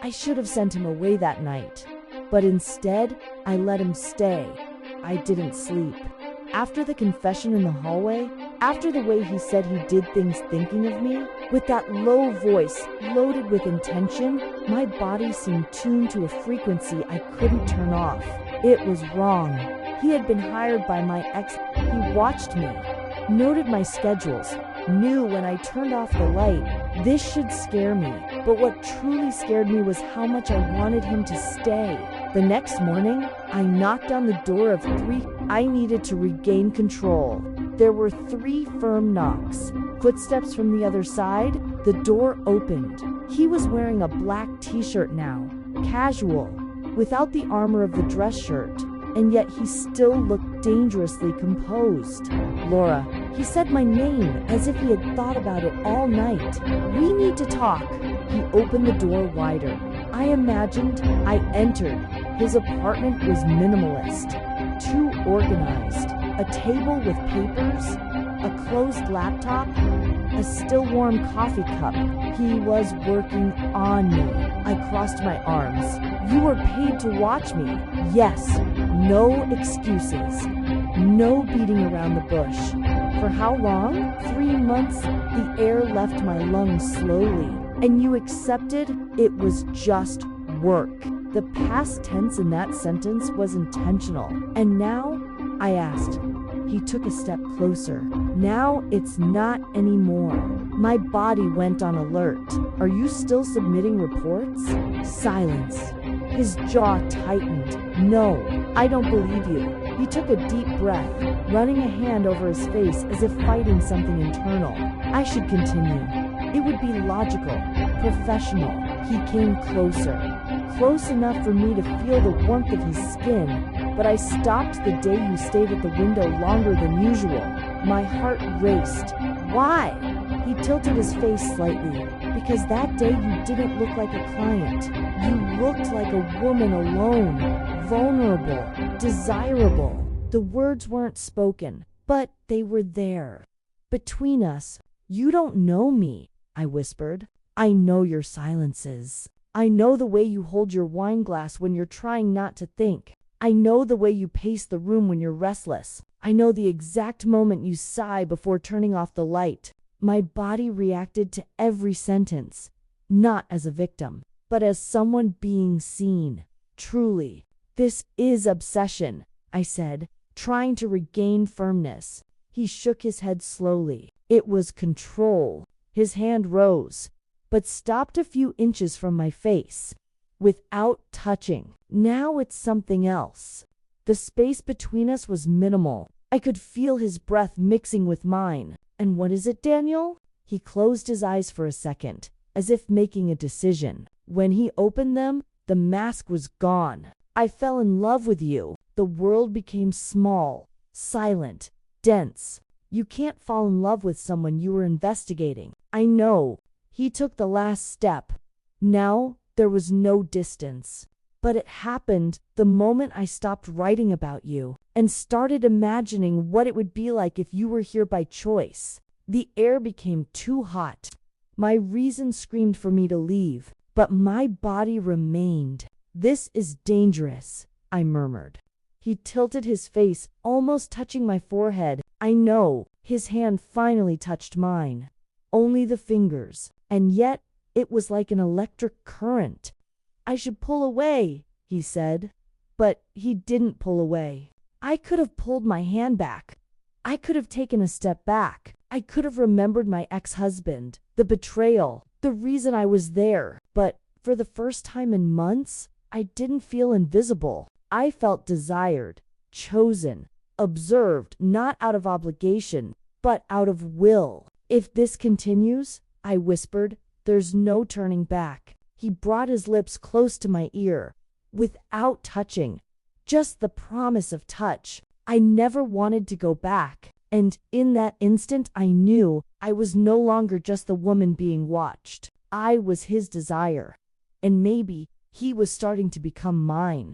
I should have sent him away that night. But instead, I let him stay. I didn't sleep. After the confession in the hallway, after the way he said he did things thinking of me, with that low voice loaded with intention, my body seemed tuned to a frequency I couldn't turn off. It was wrong. He had been hired by my ex. He watched me, noted my schedules, knew when I turned off the light. This should scare me, but what truly scared me was how much I wanted him to stay. The next morning, I knocked on the door of 3. I needed to regain control. There were 3 firm knocks. Footsteps from the other side. The door opened. He was wearing a black t-shirt now, casual, without the armor of the dress shirt, and yet he still looked dangerously composed. Laura, he said my name as if he had thought about it all night. We need to talk. He opened the door wider. I imagined. I entered. His apartment was minimalist, too organized. A table with papers, a closed laptop, a still warm coffee cup. He was working on me. I crossed my arms. You were paid to watch me. Yes, no excuses. No beating around the bush. For how long? 3 months. The air left my lungs slowly. And you accepted it was just work. The past tense in that sentence was intentional. And now, I asked. He took a step closer. Now it's not anymore. My body went on alert. Are you still submitting reports? Silence. His jaw tightened. No, I don't believe you. He took a deep breath, running a hand over his face as if fighting something internal. I should continue. It would be logical, professional. He came closer. Close enough for me to feel the warmth of his skin, but I stopped the day you stayed at the window longer than usual. My heart raced. Why? He tilted his face slightly. Because that day you didn't look like a client. You looked like a woman alone, vulnerable, desirable. The words weren't spoken, but they were there. Between us, you don't know me, I whispered. I know your silences. I know the way you hold your wine glass when you're trying not to think. I know the way you pace the room when you're restless. I know the exact moment you sigh before turning off the light. My body reacted to every sentence, not as a victim, but as someone being seen. Truly, this is obsession, I said, trying to regain firmness. He shook his head slowly. It was control. His hand rose, but stopped a few inches from my face, without touching. Now it's something else. The space between us was minimal. I could feel his breath mixing with mine. And what is it, Daniel? He closed his eyes for a second, as if making a decision. When he opened them, the mask was gone. I fell in love with you. The world became small, silent, dense. You can't fall in love with someone you were investigating. I know. He took the last step. Now there was no distance. But it happened the moment I stopped writing about you and started imagining what it would be like if you were here by choice. The air became too hot. My reason screamed for me to leave, but my body remained. This is dangerous, I murmured. He tilted his face, almost touching my forehead. I know. His hand finally touched mine. Only the fingers, and yet it was like an electric current. I should pull away, he said. But he didn't pull away. I could have pulled my hand back. I could have taken a step back. I could have remembered my ex-husband, the betrayal, the reason I was there. But for the first time in months, I didn't feel invisible. I felt desired, chosen, observed, not out of obligation, but out of will. If this continues, I whispered, there's no turning back. He brought his lips close to my ear, without touching, just the promise of touch. I never wanted to go back, and in that instant I knew I was no longer just the woman being watched. I was his desire, and maybe he was starting to become mine.